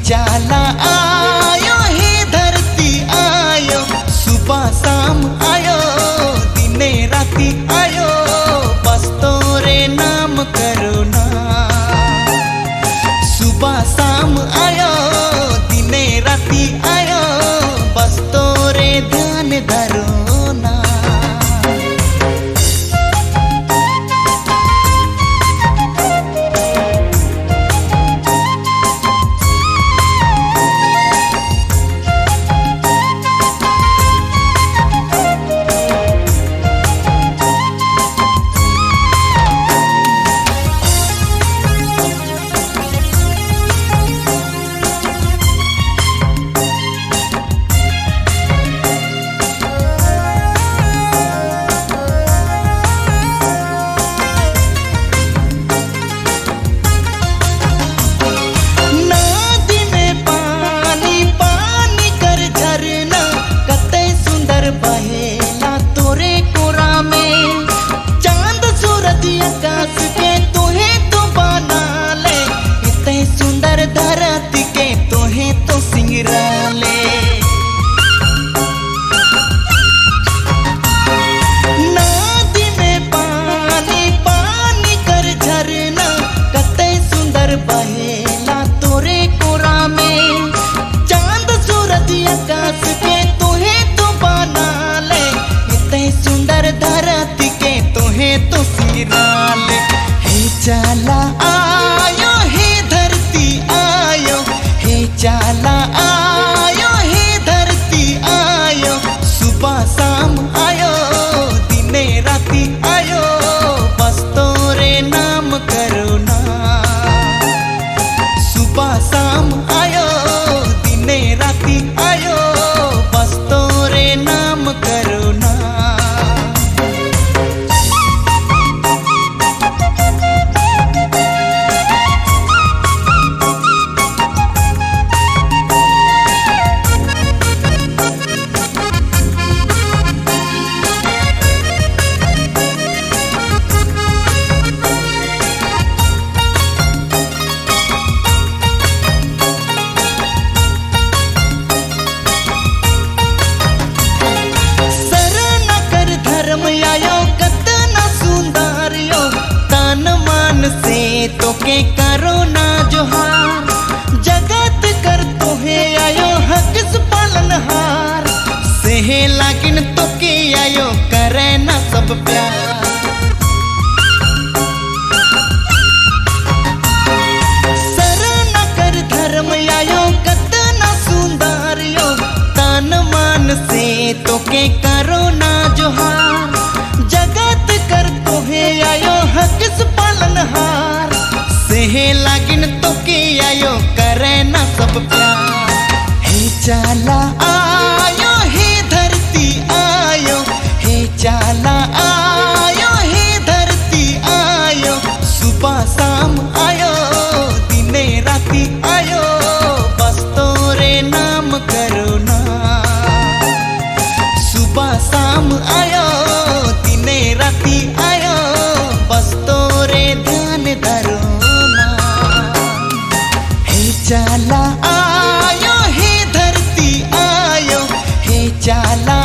चाला आयो, हे धरती आयो, सुबह शाम आयो, दिने राती आयो, बस तोरे नाम करो ना। सुबह शाम आयो, दिने राती आयो, बस तोरे ध्यान धरो ना। बहेला तोरे कोरा में, चांद सूरज आकाश के तोहे तो बना ले, इतने सुंदर धरती के तोहे तो सिंगरा ले। नदी में पानी पानी कर झरना, कते सुंदर बहेला तोरे कोरा में, चांद सूरज आकाश के तोहे तो बना ले, इतने सुंदर धरती के तोहे तो सिंगरा ले। हे चाला आयो, हे धरती आयो, हे चाला आयो, हे धरती आयो, सुबह शाम आयो, दिने राती आयो, बस तोरे नाम करो ना। सुबह शाम आयो, दिने राती आयो, बस तोरे नाम करो ना। आयो कतना सुंदर यो, तन मन से तोके करो ना जोहार, जगत कर तोहे आयो हक पालनहार, सेहे लागिन तोके आयो करे ना सब प्यार। शरण कर धर्म आयो कतना सुंदर यो, तन मन से तोके करो ना जोहार, जगत कर तोहे आयो हक पालनहार, सेहे लागिन तोके आयो करे ना सब प्यार। हे चाला आयो, हे धरती आयो, हे चाला आयो, हे धरती आयो, सुबह शाम आयो, दिने राती आयो, बस तोरे नाम करो ना। सुबह शाम आयो, दिने राती आयो, बस तोरे ध्यान धरो ना। हे चाला आयो, हे धरती आयो, हे चाला